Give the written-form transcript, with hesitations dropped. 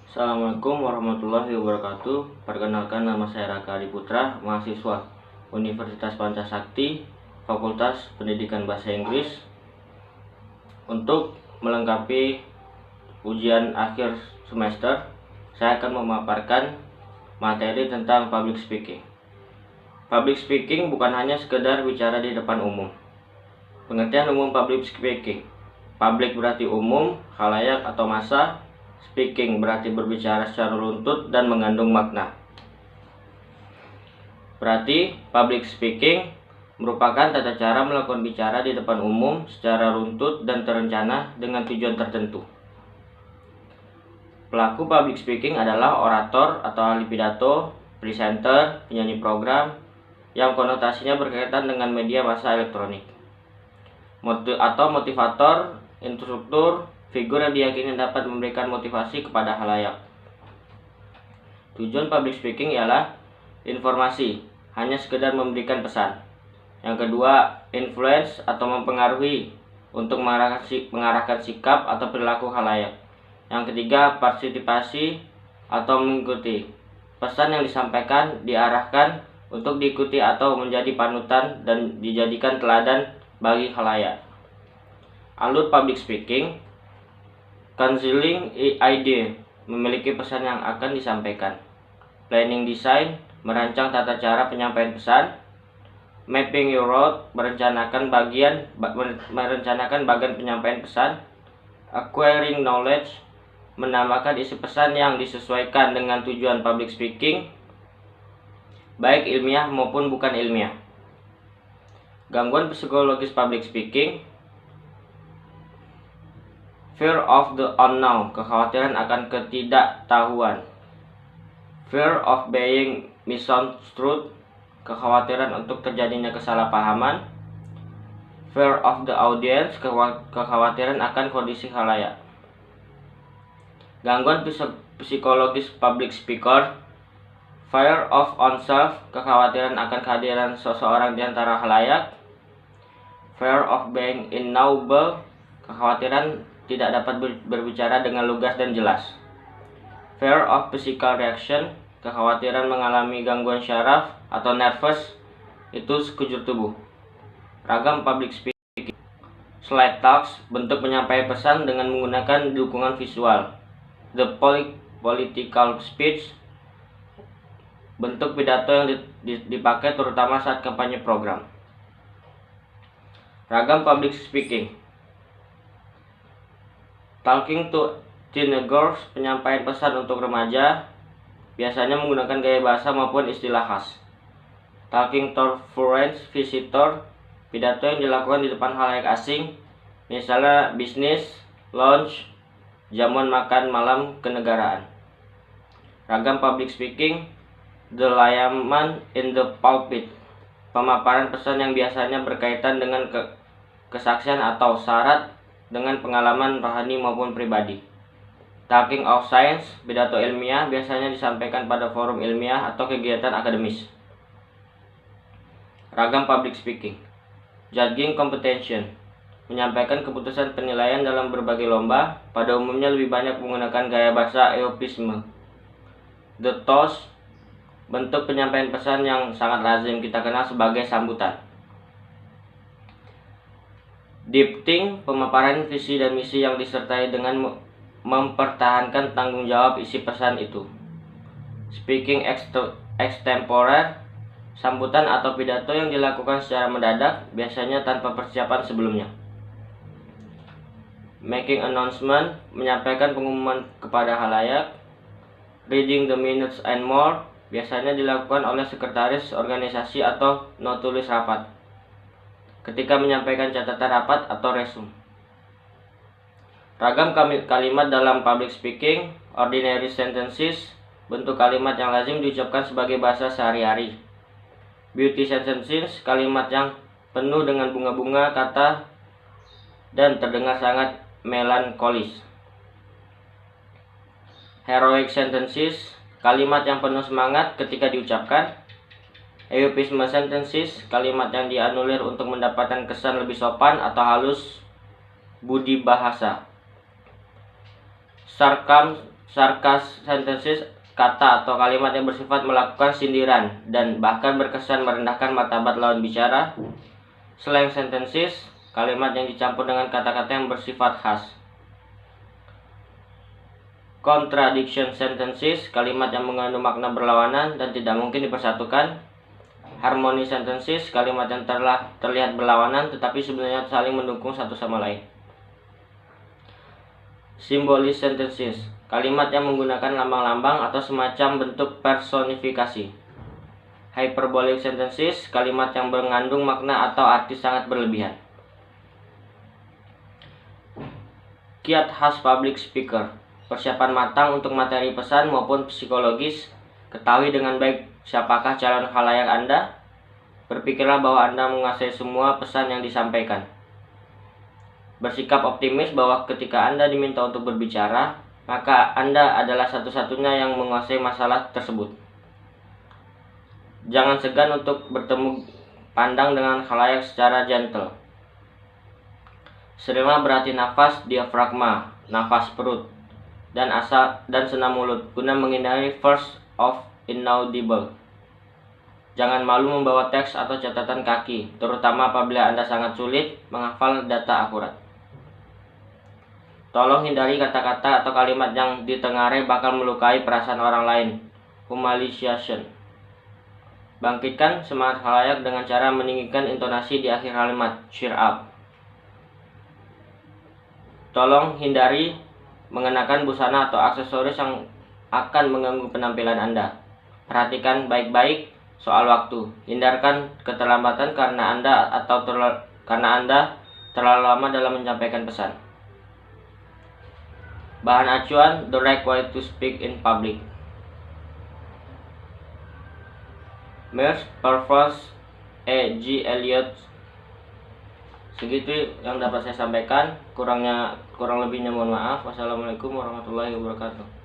Assalamualaikum warahmatullahi wabarakatuh. Perkenalkan, nama saya Raka Adi Putra, mahasiswa Universitas Pancasakti, Fakultas Pendidikan Bahasa Inggris. Untuk melengkapi ujian akhir semester, saya akan memaparkan materi tentang public speaking. Public speaking bukan hanya sekedar bicara di depan umum. Pengertian umum public speaking: public berarti umum, khalayak atau massa. Speaking berarti berbicara secara runtut dan mengandung makna. Berarti public speaking merupakan tata cara melakukan bicara di depan umum secara runtut dan terencana dengan tujuan tertentu. Pelaku public speaking adalah orator atau ahli pidato, presenter, penyanyi program yang konotasinya berkaitan dengan media massa elektronik, motivator, instruktur, figur yang diyakini dapat memberikan motivasi kepada khalayak. Tujuan public speaking ialah informasi, hanya sekedar memberikan pesan. Yang kedua, influence atau mempengaruhi, untuk mengarahkan sikap atau perilaku khalayak. Yang ketiga, partisipasi atau mengikuti. Pesan yang disampaikan diarahkan untuk diikuti atau menjadi panutan dan dijadikan teladan bagi khalayak. Alur public speaking: concealing idea, memiliki pesan yang akan disampaikan. Planning design, merancang tata cara penyampaian pesan. Mapping your route, merencanakan bagian penyampaian pesan. Acquiring knowledge, menambahkan isi pesan yang disesuaikan dengan tujuan public speaking, baik ilmiah maupun bukan ilmiah. Gangguan psikologis public speaking: fear of the unknown, kekhawatiran akan ketidaktahuan. Fear of being misunderstood, kekhawatiran untuk terjadinya kesalahpahaman. Fear of the audience, kekhawatiran akan kondisi khalayak. Gangguan psikologis public speaker: fear of oneself, kekhawatiran akan kehadiran seseorang di antara khalayak. Fear of being inaudible, kekhawatiran tidak dapat berbicara dengan lugas dan jelas. Fear of physical reaction, kekhawatiran mengalami gangguan syaraf atau nervous, itu sekujur tubuh. Ragam public speaking: slide talks, bentuk penyampaian pesan dengan menggunakan dukungan visual. The political speech, bentuk pidato yang dipakai terutama saat kampanye program. Ragam public speaking: talking to teenagers, penyampaian pesan untuk remaja, biasanya menggunakan gaya bahasa maupun istilah khas. Talking to foreign visitor, pidato yang dilakukan di depan khalayak asing, misalnya bisnis, lunch, jamuan makan malam kenegaraan. Ragam public speaking: the layman in the pulpit, pemaparan pesan yang biasanya berkaitan dengan kesaksian atau syarat dengan pengalaman rohani maupun pribadi. Talking of science, pidato ilmiah biasanya disampaikan pada forum ilmiah atau kegiatan akademis. Ragam public speaking: judging competition, menyampaikan keputusan penilaian dalam berbagai lomba, pada umumnya lebih banyak menggunakan gaya bahasa eufemisme. The toast, bentuk penyampaian pesan yang sangat lazim kita kenal sebagai sambutan. Deep think, pemaparan visi dan misi yang disertai dengan mempertahankan tanggung jawab isi pesan itu. Speaking extempore, sambutan atau pidato yang dilakukan secara mendadak, biasanya tanpa persiapan sebelumnya. Making announcement, menyampaikan pengumuman kepada khalayak. Reading the minutes and more, biasanya dilakukan oleh sekretaris organisasi atau notulis rapat ketika menyampaikan catatan rapat atau resume. Ragam kalimat dalam public speaking: ordinary sentences, bentuk kalimat yang lazim diucapkan sebagai bahasa sehari-hari. Beauty sentences, kalimat yang penuh dengan bunga-bunga kata dan terdengar sangat melankolis. Heroic sentences, kalimat yang penuh semangat ketika diucapkan. Euphemism sentences, kalimat yang dianulir untuk mendapatkan kesan lebih sopan atau halus budi bahasa. Sarkas sentences, kata atau kalimat yang bersifat melakukan sindiran dan bahkan berkesan merendahkan martabat lawan bicara. Slang sentences, kalimat yang dicampur dengan kata-kata yang bersifat khas. Contradiction sentences, kalimat yang mengandung makna berlawanan dan tidak mungkin dipersatukan. Harmony sentences, kalimat yang terlihat berlawanan tetapi sebenarnya saling mendukung satu sama lain. Symbolist sentences, kalimat yang menggunakan lambang-lambang atau semacam bentuk personifikasi. Hyperbolic sentences, kalimat yang mengandung makna atau arti sangat berlebihan. Kiat khas public speaker, persiapan matang untuk materi pesan maupun psikologis. Ketahui dengan baik siapakah calon khalayak Anda. Berpikirlah bahwa Anda menguasai semua pesan yang disampaikan. Bersikap optimis bahwa ketika Anda diminta untuk berbicara, maka Anda adalah satu-satunya yang menguasai masalah tersebut. Jangan segan untuk bertemu pandang dengan khalayak secara gentle. Seringlah berhati nafas diafragma, nafas perut, dan senam mulut guna menghindari first of inaudible. Jangan malu membawa teks atau catatan kaki, terutama apabila Anda sangat sulit menghafal data akurat. Tolong hindari kata-kata atau kalimat yang ditengarai bakal melukai perasaan orang lain. Humiliation. Bangkitkan semangat khalayak dengan cara meninggikan intonasi di akhir kalimat. Cheer up. Tolong hindari mengenakan busana atau aksesoris yang akan mengganggu penampilan Anda. Perhatikan baik-baik soal waktu. Hindarkan keterlambatan karena Anda terlalu lama dalam menyampaikan pesan. Bahan acuan, the right way to speak in public. Mears, Purvis, E. G. Eliot. Segitu yang dapat saya sampaikan. Kurang lebihnya mohon maaf. Wassalamualaikum warahmatullahi wabarakatuh.